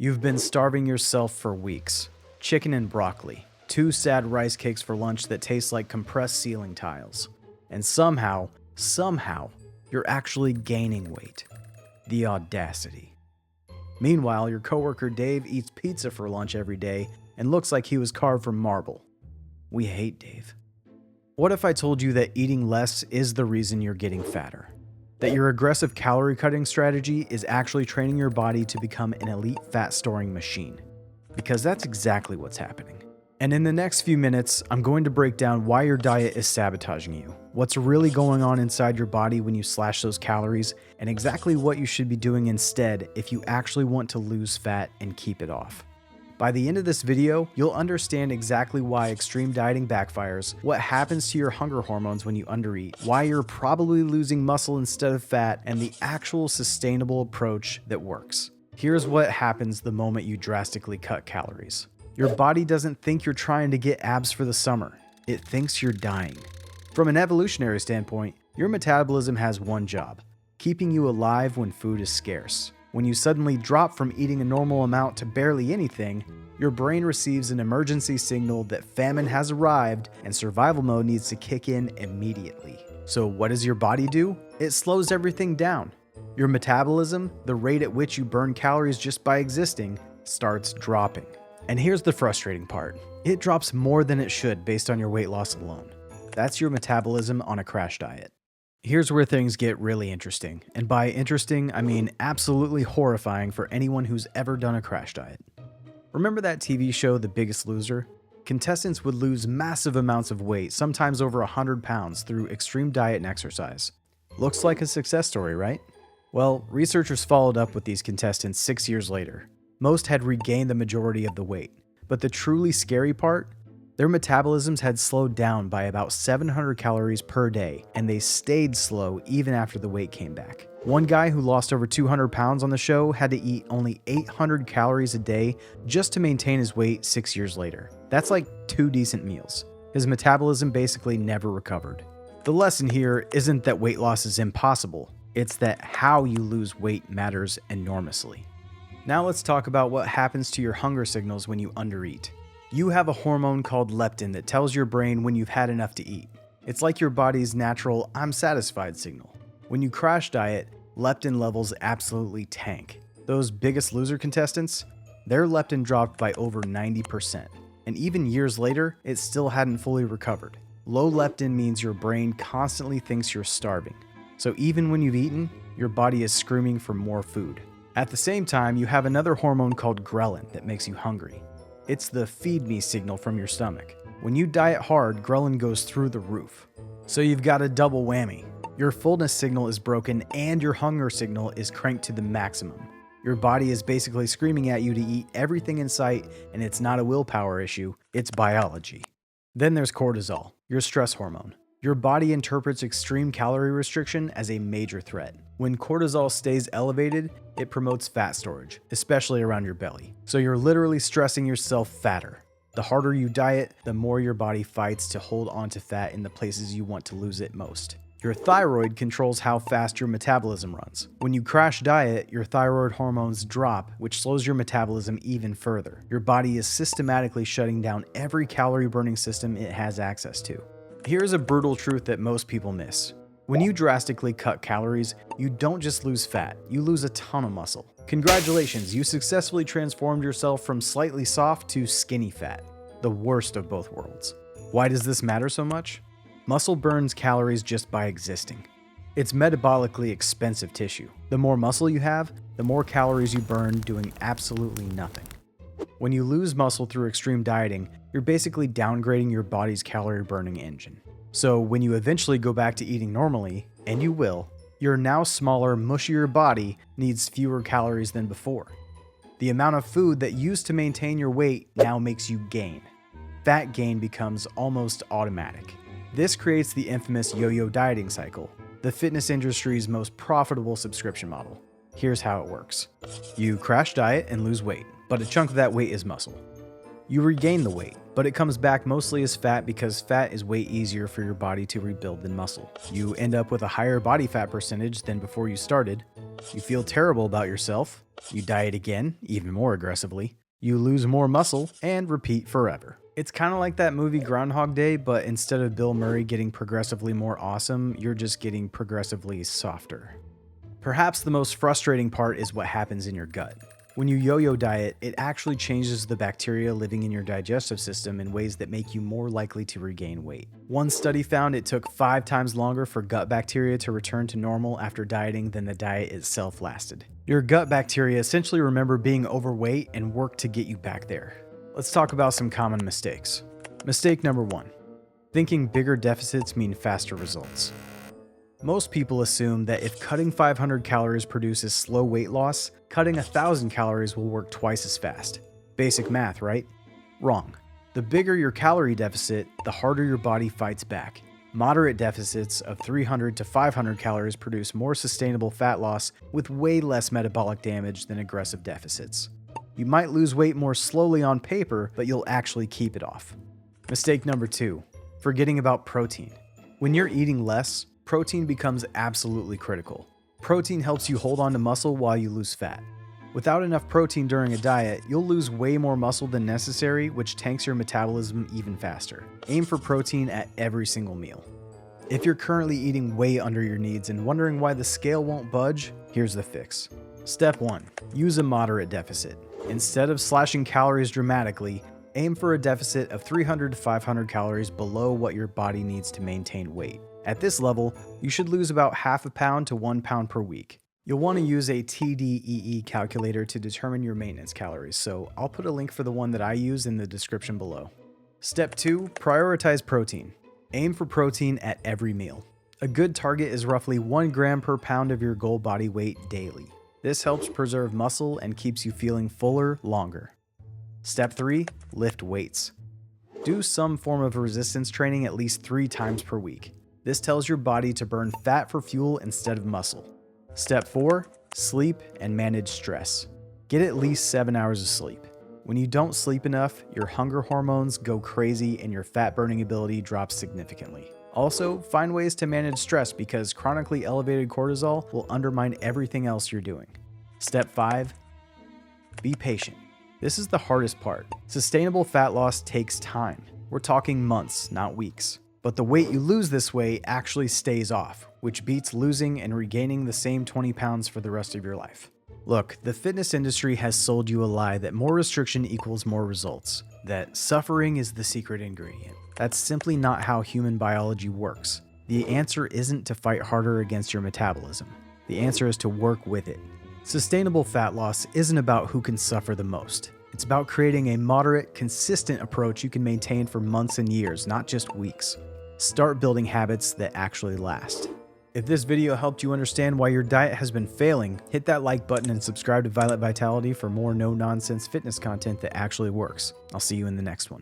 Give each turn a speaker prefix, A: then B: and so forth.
A: You've been starving yourself for weeks. Chicken and broccoli, 2 sad rice cakes for lunch that taste like compressed ceiling tiles. And somehow, you're actually gaining weight. The audacity. Meanwhile, your coworker Dave eats pizza for lunch every day and looks like he was carved from marble. We hate Dave. What if I told you that eating less is the reason you're getting fatter? That your aggressive calorie cutting strategy is actually training your body to become an elite fat storing machine? Because that's exactly what's happening. And in the next few minutes, I'm going to break down why your diet is sabotaging you, what's really going on inside your body when you slash those calories, and exactly what you should be doing instead if you actually want to lose fat and keep it off. By the end of this video, you'll understand exactly why extreme dieting backfires, what happens to your hunger hormones when you undereat, why you're probably losing muscle instead of fat, and the actual sustainable approach that works. Here's what happens the moment you drastically cut calories. Your body doesn't think you're trying to get abs for the summer. It thinks you're dying. From an evolutionary standpoint, your metabolism has one job: keeping you alive when food is scarce. When you suddenly drop from eating a normal amount to barely anything, your brain receives an emergency signal that famine has arrived and survival mode needs to kick in immediately. So what does your body do? It slows everything down. Your metabolism, the rate at which you burn calories just by existing, starts dropping. And here's the frustrating part. It drops more than it should based on your weight loss alone. That's your metabolism on a crash diet. Here's where things get really interesting. And by interesting, I mean absolutely horrifying for anyone who's ever done a crash diet. Remember that TV show, The Biggest Loser? Contestants would lose massive amounts of weight, sometimes over 100 pounds, through extreme diet and exercise. Looks like a success story, right? Well, researchers followed up with these contestants 6 years later. Most had regained the majority of the weight. But the truly scary part? Their metabolisms had slowed down by about 700 calories per day, and they stayed slow even after the weight came back. One guy who lost over 200 pounds on the show had to eat only 800 calories a day just to maintain his weight 6 years later. That's like 2 decent meals. His metabolism basically never recovered. The lesson here isn't that weight loss is impossible, it's that how you lose weight matters enormously. Now let's talk about what happens to your hunger signals when you undereat. You have a hormone called leptin that tells your brain when you've had enough to eat. It's like your body's natural "I'm satisfied" signal. When you crash diet, leptin levels absolutely tank. Those Biggest Loser contestants, their leptin dropped by over 90%. And even years later, it still hadn't fully recovered. Low leptin means your brain constantly thinks you're starving. So even when you've eaten, your body is screaming for more food. At the same time, you have another hormone called ghrelin that makes you hungry. It's the feed me signal from your stomach. When you diet hard, ghrelin goes through the roof. So you've got a double whammy. Your fullness signal is broken and your hunger signal is cranked to the maximum. Your body is basically screaming at you to eat everything in sight, and it's not a willpower issue, it's biology. Then there's cortisol, your stress hormone. Your body interprets extreme calorie restriction as a major threat. When cortisol stays elevated, it promotes fat storage, especially around your belly. So you're literally stressing yourself fatter. The harder you diet, the more your body fights to hold onto fat in the places you want to lose it most. Your thyroid controls how fast your metabolism runs. When you crash diet, your thyroid hormones drop, which slows your metabolism even further. Your body is systematically shutting down every calorie burning system it has access to. Here's a brutal truth that most people miss. When you drastically cut calories, you don't just lose fat, you lose a ton of muscle. Congratulations, you successfully transformed yourself from slightly soft to skinny fat, the worst of both worlds. Why does this matter so much? Muscle burns calories just by existing. It's metabolically expensive tissue. The more muscle you have, the more calories you burn doing absolutely nothing. When you lose muscle through extreme dieting, you're basically downgrading your body's calorie burning engine. So when you eventually go back to eating normally, and you will, your now smaller, mushier body needs fewer calories than before. The amount of food that used to maintain your weight now makes you gain. Fat gain becomes almost automatic. This creates the infamous yo-yo dieting cycle, the fitness industry's most profitable subscription model. Here's how it works. You crash diet and lose weight, but a chunk of that weight is muscle. You regain the weight, but it comes back mostly as fat because fat is way easier for your body to rebuild than muscle. You end up with a higher body fat percentage than before you started. You feel terrible about yourself, You diet again, even more aggressively. You lose more muscle, and repeat forever. It's kind of like that movie Groundhog Day, but instead of Bill Murray getting progressively more awesome, you're just getting progressively softer. Perhaps the most frustrating part is what happens in your gut. When you yo-yo diet, it actually changes the bacteria living in your digestive system in ways that make you more likely to regain weight. One study found it took 5 times longer for gut bacteria to return to normal after dieting than the diet itself lasted. Your gut bacteria essentially remember being overweight and work to get you back there. Let's talk about some common mistakes. Mistake number 1. Thinking bigger deficits mean faster results. Most people assume that if cutting 500 calories produces slow weight loss, cutting 1,000 calories will work twice as fast. Basic math, right? Wrong. The bigger your calorie deficit, the harder your body fights back. Moderate deficits of 300 to 500 calories produce more sustainable fat loss with way less metabolic damage than aggressive deficits. You might lose weight more slowly on paper, but you'll actually keep it off. Mistake number 2. Forgetting about protein. When you're eating less, protein becomes absolutely critical. Protein helps you hold on to muscle while you lose fat. Without enough protein during a diet, you'll lose way more muscle than necessary, which tanks your metabolism even faster. Aim for protein at every single meal. If you're currently eating way under your needs and wondering why the scale won't budge, here's the fix. Step 1. Use a moderate deficit. Instead of slashing calories dramatically, aim for a deficit of 300 to 500 calories below what your body needs to maintain weight. At this level, you should lose about half a pound to 1 pound per week. You'll want to use a TDEE calculator to determine your maintenance calories, so I'll put a link for the one that I use in the description below. Step 2. Prioritize protein. Aim for protein at every meal. A good target is roughly 1 gram per pound of your goal body weight daily. This helps preserve muscle and keeps you feeling fuller longer. Step 3. Lift weights. Do some form of resistance training at least 3 times per week. This tells your body to burn fat for fuel instead of muscle. Step 4. Sleep and manage stress. Get at least 7 hours of sleep. When you don't sleep enough, your hunger hormones go crazy and your fat burning ability drops significantly. Also, find ways to manage stress because chronically elevated cortisol will undermine everything else you're doing. Step 5. Be patient. This is the hardest part. Sustainable fat loss takes time. We're talking months, not weeks. But the weight you lose this way actually stays off, which beats losing and regaining the same 20 pounds for the rest of your life. Look, the fitness industry has sold you a lie that more restriction equals more results, that suffering is the secret ingredient. That's simply not how human biology works. The answer isn't to fight harder against your metabolism. The answer is to work with it. Sustainable fat loss isn't about who can suffer the most. It's about creating a moderate, consistent approach you can maintain for months and years, not just weeks. Start building habits that actually last. If this video helped you understand why your diet has been failing, hit that like button and subscribe to Violet Vitality for more no-nonsense fitness content that actually works. I'll see you in the next one.